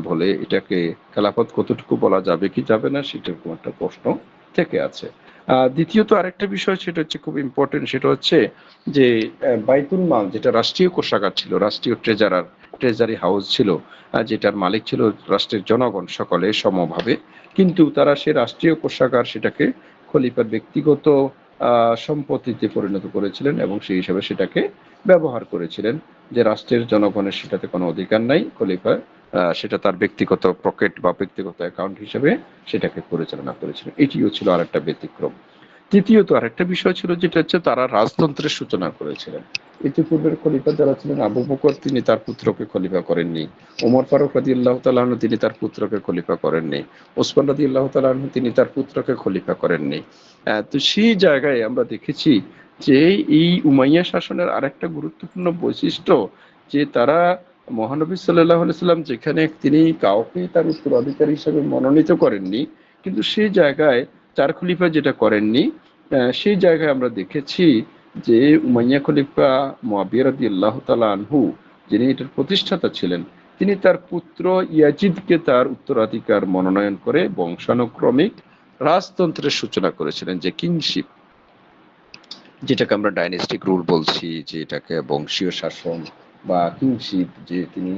বলে এটাকে খেলাফত কতটুকু বলা যাবে কি যাবে না সেরকম একটা প্রশ্ন থেকে আছে। দ্বিতীয়ত আরেকটা বিষয়, সেটা হচ্ছে খুব ইম্পর্টেন্ট, সেটা হচ্ছে যে বাইতুল মাল, যেটা রাষ্ট্রীয় কোষাগার ছিল, রাষ্ট্রীয় ট্রেজারি হাউস ছিল, যেটার মালিক ছিল রাষ্ট্রের জনগণ সকলে সমভাবে, কিন্তু তারা সে রাষ্ট্রীয় কোষাগার সেটাকে খলিফার ব্যক্তিগত সম্পত্তিতে পরিণত করেছিলেন এবং সেই হিসাবে সেটাকে ব্যবহার করেছিলেন, যে রাষ্ট্রের জনগণের সেটাতে কোনো অধিকার নাই, খলিফা সেটা তার ব্যক্তিগত পকেট বা ব্যক্তিগত অ্যাকাউন্ট হিসেবে সেটাকে পরিচালনা করেছিলেন। এটিও ছিল আরেকটা ব্যতিক্রম। তৃতীয়ত আরেকটা বিষয় ছিল, যেটা হচ্ছে তারা রাজতন্ত্রের সূচনা করেছিলেন। ইতিপূর্বের খলিফা যারা ছিলেন, আবু বকর তিনি তার পুত্রকে খলিফা করেননি, ওমর ফারুক রাদিয়াল্লাহু তাআলা আনহু তিনি তার পুত্রকে খলিফা করেননি, ওসমান রাদিয়াল্লাহু তাআলা আনহু তিনি তার পুত্রকে খলিফা করেননি। তো সেই জায়গায় আমরা দেখেছি যে এই উমাইয়া শাসনের আরেকটা গুরুত্বপূর্ণ বৈশিষ্ট্য, যে তারা মহানবী সাল্লাল্লাহু আলাইহি সাল্লাম যেখানে তিনি কাউকে তার উত্তরাধিকারী হিসেবে মনোনীত করেননি, কিন্তু সেই জায়গায় চার খলিফা যেটা করেননি, সেই জায়গায় আমরা দেখেছি যে উমাইয়া খলিফা মুয়াবিয়া রাদিয়াল্লাহু তাআলা আনহু, যিনি এটার প্রতিষ্ঠাতা ছিলেন, তিনি তার পুত্র ইয়াজিদকে তার উত্তরাধিকার মনোনয়ন করে বংশানুক্রমিক রাজতন্ত্রের সূচনা করেছিলেন, যে কিংশিপ, যেটাকে আমরা ডাইনেস্টিক রুল বলছি, যে এটাকে বংশীয় শাসন বা কিংশিপ, যে তিনি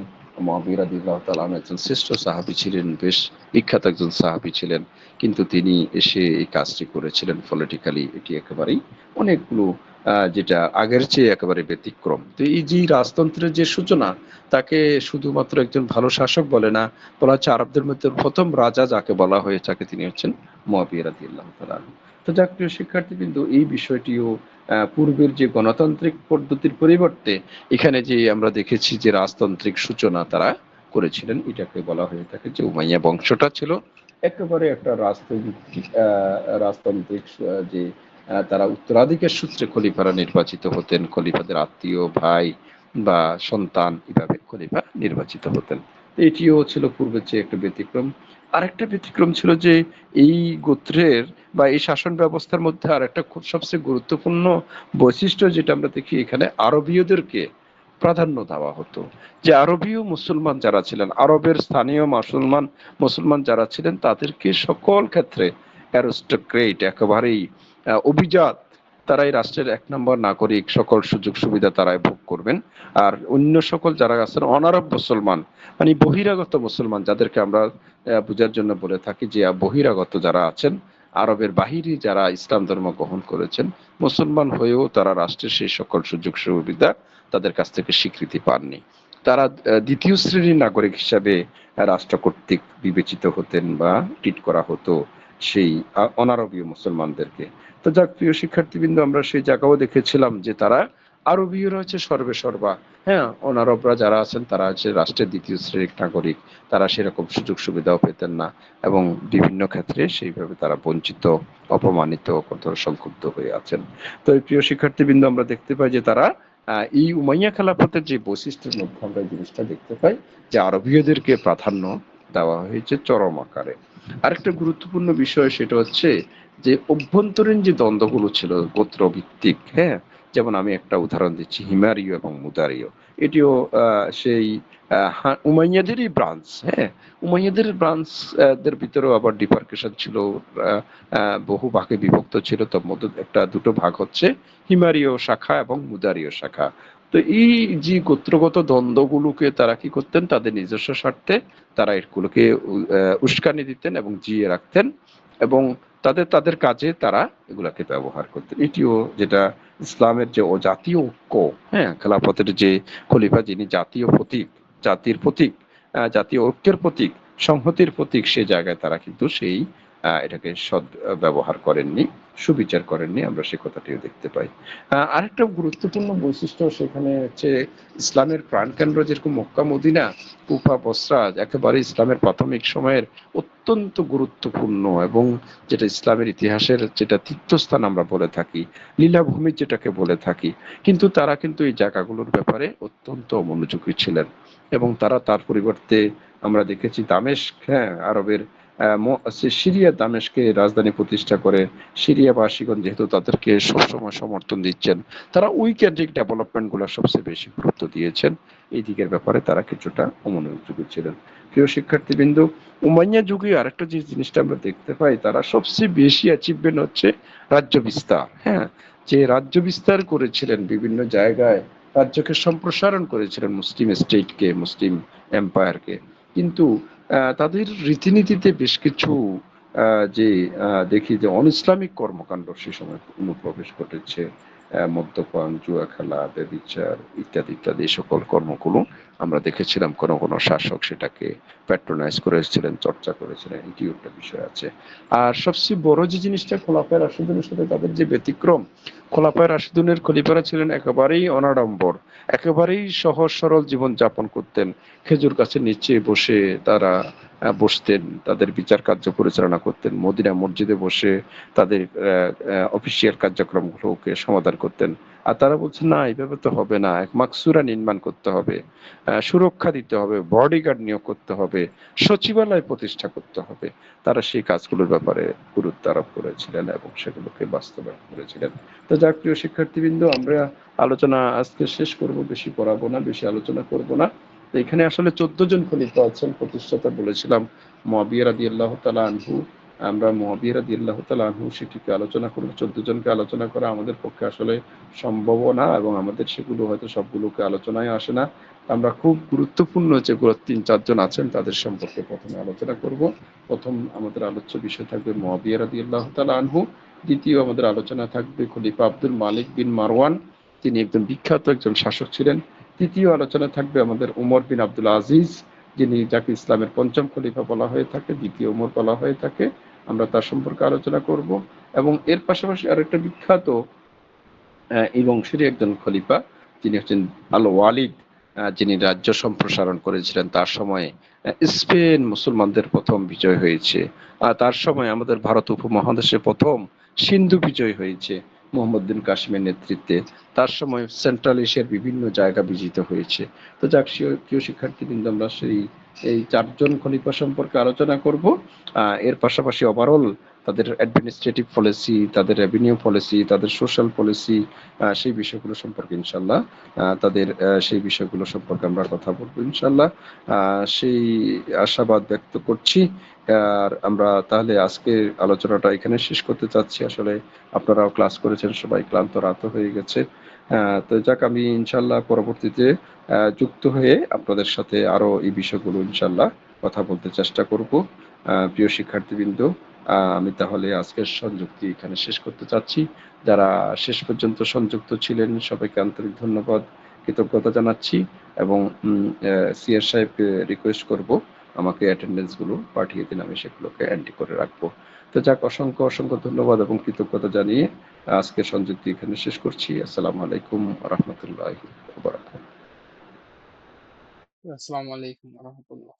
মুয়াবিয়া রাদিয়াল্লাহু তাআলা আনহু একজন শ্রেষ্ঠ সাহাবী ছিলেন, বেশ বিখ্যাত একজন সাহাবী ছিলেন, কিন্তু তিনি এসে এই কাজটি করেছিলেন পলিটিক্যালি, এটি একেবারেই অনেকগুলো যেটা আগের চেয়ে একেবারে ব্যতিক্রম। তো এই যে রাজতন্ত্রের যে সূচনা, তাকে শুধুমাত্র একজন ভালো শাসক বলে না, বলা হচ্ছে আরবদের মধ্যে প্রথম রাজা যাকে বলা হয়ে থাকে তিনি হচ্ছেন মুয়াবিয়া রাদিয়াল্লাহু তাআলা আনহু। তো যাক প্রিয় শিক্ষার্থীবৃন্দ, এই বিষয়টিও পূর্বের যে গণতান্ত্রিক পদ্ধতির পরিবর্তে এখানে যে আমরা দেখেছি যে রাজতান্ত্রিক সূচনা তারা করেছিলেন, এটাকে বলা হয়ে থাকে যে উমাইয়া বংশটা ছিল একেবারে একটা রাজতান্ত্রিক যে তারা উত্তরাধিকার সূত্রে খলিফারা নির্বাচিত হতেন, খলিফাদের আত্মীয় ভাই বা সন্তান এভাবে খলিফা নির্বাচিত হতেন। এটিও ছিল পূর্বের চেয়ে একটা ব্যতিক্রম। আরেকটা ব্যতিক্রম ছিল যে এই গোত্রের বা এই শাসন ব্যবস্থার মধ্যে আর একটা খুব সবচেয়ে গুরুত্বপূর্ণ বৈশিষ্ট্য যেটা আমরা দেখি, এখানে আরবীয়দেরকে প্রাধান্য দেওয়া হতো। যে আরবীয় মুসলমান যারা ছিলেন, আরবের স্থানীয় মুসলমান যারা ছিলেন, তাদেরকে সকল ক্ষেত্রে অ্যারিস্টোক্রেট, একেবারেই অভিজাত, তারাই রাষ্ট্রের এক নম্বর নাগরিক, সকল সুযোগ সুবিধা তারাই ভোগ করবেন। আর অন্য সকল যারা আছেন অনারব মুসলমান, মানে বহিরাগত মুসলমান, যাদেরকে আমরা বোঝার জন্য বলে থাকি যে বহিরাগত যারা আছেন, আরবের বাহিরে যারা ইসলাম ধর্ম গ্রহণ করেছেন, মুসলমান হয়েও তারা রাষ্ট্রের সেই সকল সুযোগ সুবিধা তাদের কাছ থেকে স্বীকৃতি পাননি। তারা দ্বিতীয় শ্রেণীর নাগরিক হিসাবে রাষ্ট্র কর্তৃক বিবেচিত হতেন বা ট্রিট করা হতো সেই অনারবীয় মুসলমানদেরকে। তো যাক প্রিয় শিক্ষার্থীবৃন্দ, আমরা সেই জায়গাও দেখেছিলাম যে তারা আরবীয়রা হচ্ছে সর্বে সর্বা, হ্যাঁ, অনারবরা যারা আছেন তারা হচ্ছে রাষ্ট্রের দ্বিতীয় শ্রেণীর নাগরিক, তারা সেরকম সুযোগ সুবিধাও পেতেন না এবং বিভিন্ন ক্ষেত্রে সেইভাবে তারা বঞ্চিত, অপমানিত, কঠোর সংক্ষুব্ধ হয়ে আছেন। তো এই প্রিয় শিক্ষার্থীবৃন্দ, আমরা দেখতে পাই যে তারা এই উমাইয়া খেলাফতের যে বৈশিষ্ট্যের মধ্যে আমরা জিনিসটা দেখতে পাই যে আরবীয়দেরকে প্রাধান্য দেওয়া হয়েছে চরম আকারে। আরেকটা গুরুত্বপূর্ণ বিষয় সেটা হচ্ছে যে অভ্যন্তরীণ যে দ্বন্দ্বগুলো ছিল গোত্র ভিত্তিক, হ্যাঁ, যেমন আমি একটা উদাহরণ দিচ্ছি, হিমারীয় এবং মুদারীয়, এটিও সেই উমাইয়াদেরই ব্রাঞ্চ, হ্যাঁ, উমাইয়াদের ব্রাঞ্চ দের ভিতরেও আবার ডিফার্কেশন ছিল, বহু ভাগে বিভক্ত ছিল। তার মধ্যে একটা দুটো ভাগ হচ্ছে হিমারীয় শাখা এবং মুদারীয় শাখা। তো এই যে গোত্রগত দ্বন্দ্বগুলোকে তারা কি করতেন, তাদের নিজস্ব স্বার্থে তারা এগুলোকে উস্কানি দিতেন এবং জিয়ে রাখতেন এবং তাদের তাদের কাজে তারা এগুলাকে ব্যবহার করতেন। এটিও যেটা ইসলামের যে জাতীয় ঐক্য, হ্যাঁ, খেলাফতের যে খলিফা যিনি জাতীয় প্রতীক, জাতির প্রতীক, জাতীয় ঐক্যের প্রতীক, সংহতির প্রতীক, সে জায়গায় তারা কিন্তু সেই এটাকে সদ ব্যবহার করেননি, সুবিচার করেননি, আমরা সে কথাটিও দেখতে পাই। আরেকটা গুরুত্বপূর্ণ বৈশিষ্ট্য সেখানে হচ্ছে ইসলামের প্রাণকেন্দ্র যেরকম মক্কা মদিনা, কুফা বসরা একেবারে ইসলামের প্রাথমিক সময়ের অত্যন্ত গুরুত্বপূর্ণ এবং যেটা ইসলামের ইতিহাসের যেটা তীর্থস্থান আমরা বলে থাকি, লীলাভূমি যেটাকে বলে থাকি, কিন্তু তারা কিন্তু এই জায়গাগুলোর ব্যাপারে অত্যন্ত মনোযোগী ছিলেন এবং তারা তার পরিবর্তে আমরা দেখেছি দামেস্ক, হ্যাঁ, আরবের সিরিয়া দামেস্কে রাজধানী প্রতিষ্ঠা করে সিরিয়াবাসীগণ যেহেতু তাদেরকে সবসময় সমর্থন দিচ্ছেন, তারা ওই কেন্দ্রিক ডেভেলপমেন্ট গুলো সবচেয়ে বেশি গুরুত্ব দিয়েছেন। এই দিকের ব্যাপারে তারা কিছুটা অমনোযোগী ছিলেন। প্রিয় শিক্ষার্থীবৃন্দ, উমাইয়া যুগে আরেকটা যে জিনিসটা আমরা দেখতে পাই, তারা সবচেয়ে বেশি অ্যাচিভমেন্ট হচ্ছে রাজ্য বিস্তার, হ্যাঁ, যে রাজ্য বিস্তার করেছিলেন বিভিন্ন জায়গায়, রাজ্যকে সম্প্রসারণ করেছিলেন, মুসলিম স্টেটকে, মুসলিম এম্পায়ারকে। কিন্তু তাদের রীতিনীতিতে বেশ কিছু যে দেখি যে অনইসলামিক কর্মকাণ্ড সে সময় অনুপ্রবেশ ঘটেছে, মদ্যপান, জুয়া খেলা, ব্যভিচার ইত্যাদি ইত্যাদি সকল কর্মগুলো আমরা দেখেছিলাম। কোনো কোনো শাসক সেটাকে প্যাট্রোনাইজ করেছিলেন, চর্চা করেছিলেন, এটিও একটা বিষয় আছে। আর সবচেয়ে বড় যে জিনিসটা, খোলাফায়ে রাশিদুনের সাথে তাদের যে ব্যতিক্রম, খোলাফায়ে রাশিদুনের খলিফারা ছিলেন একেবারেই অনাড়ম্বর, একেবারেই সহজ সরল জীবন যাপন করতেন। খেজুর গাছের নিচে বসে তারা বসতেন, তাদের বিচার কার্য পরিচালনা করতেন, মদিনা মসজিদে বসে তাদের অফিসিয়াল কার্যক্রমগুলোকে সমাধান করতেন। আর তারা বলছেন না, এইভাবে তো হবে না, এক মাকসুরা নির্মাণ করতে হবে, সুরক্ষা দিতে হবে, বডিগার্ড নিয়োগ করতে হবে, সচিবালয় প্রতিষ্ঠা করতে হবে। তারা সেই কাজগুলোর ব্যাপারে গুরুত্ব আরোপ করেছিলেন এবং সেগুলোকে বাস্তবায়ন করেছিলেন। তো যাক প্রিয় শিক্ষার্থীবৃন্দ, আমরা আলোচনা আজকে শেষ করব, বেশি পড়াবো না, বেশি আলোচনা করব না। তো এখানে আসলে 14 জন খলিফা আছেন, প্রতিষ্ঠাতা বলেছিলাম মুয়াবিয়া রাদিয়াল্লাহু তাআলা আনহু। আমরা মুয়াবিয়া রাদিয়াল্লাহু তাআলা আনহু সেটিকে আলোচনা করব। 14 জনকে আলোচনা করা আমাদের পক্ষে আসলে সম্ভবও না এবং আমাদের সেগুলো হয়তো সবগুলোকে আলোচনায় আসে না। আমরা খুব গুরুত্বপূর্ণ যেগুলো 3-4 জন আছেন তাদের সম্পর্কে প্রথমে আলোচনা করব। প্রথম আমাদের আলোচ্য বিষয় থাকবে মুয়াবিয়া রাদিয়াল্লাহু তাআলা আনহু। দ্বিতীয় আমাদের আলোচনা থাকবে খলিফা আব্দুল মালিক বিন মারওয়ান, তিনি একজন বিখ্যাত একজন শাসক ছিলেন। তৃতীয় আলোচনা থাকবে আমাদের উমর বিন আব্দুল আজিজ, যিনি যাকে ইসলামের পঞ্চম খলিফা বলা হয়ে থাকে, দ্বিতীয় উমর বলা হয়ে থাকে, আমরা তার সম্পর্কে আলোচনা করব। এবং এর পাশাপাশি আরেকটা বিখ্যাত এই বংশেরই একজন খলিফা, যিনি হচ্ছেন আল ওয়ালিদ, যিনি রাজ্য সম্প্রসারণ করেছিলেন তার সময়ে। স্পেন মুসলমানদের প্রথম বিজয় হয়েছে, তার সময় আমাদের ভারত উপমহাদেশে প্রথম সিন্ধু বিজয় হয়েছে মোহাম্মদ বিন কাসিমের নেতৃত্বে। তার সময় সেন্ট্রাল এশিয়ার বিভিন্ন জায়গা বিজিত হয়েছে। তো যাক, প্রিয় শিক্ষার্থীবৃন্দ, আমরা এই চারজন খলিফা সম্পর্কে আলোচনা করব। এর পাশাপাশি ওভারঅল তাদের অ্যাডমিনিস্ট্রেটিভ পলিসি, তাদের রেভিনিউ পলিসি, তাদের সোশ্যাল পলিসি, সেই বিষয়গুলো সম্পর্কে ইনশাল্লাহ তাদের সেই বিষয়গুলো সম্পর্কে আমরা কথা বলবো ইনশাল্লাহ। সেই আশাবাদ ব্যক্ত করছি। আর আমরা তাহলে আজকে আলোচনাটা এখানে শেষ করতে চাচ্ছি। আসলে আপনারাও ক্লাস করেছেন, সবাই ক্লান্ত রাত হয়ে গেছে। তো যাক, আমি ইনশাল্লাহ পরবর্তীতে যুক্ত হয়ে আপনাদের সাথে আরো এই বিষয়গুলো ইনশাল্লাহ কথা বলতে চেষ্টা করব। প্রিয় শিক্ষার্থীবৃন্দ, আমি তাহলে আজকের সংযুক্তি এখানে শেষ করতে চাচ্ছি। যারা শেষ পর্যন্ত সংযুক্ত ছিলেন সবাইকে আন্তরিক ধন্যবাদ, কৃতজ্ঞতা জানাচ্ছি। এবং সিআর সাহেবকে রিকোয়েস্ট করব আমাকে অ্যাটেন্ডেন্স গুলো পাঠিয়ে দিন, আমি সেগুলোকে এন্ট্রি করে রাখবো। তো যাক, অসংখ্য অসংখ্য ধন্যবাদ এবং কৃতজ্ঞতা জানিয়ে আজকের সংযুক্তি এখানে শেষ করছি। আসসালামু আলাইকুম রহমতুল্লাহ। আসসালামু আলাইকুম রহমতুল্লাহ।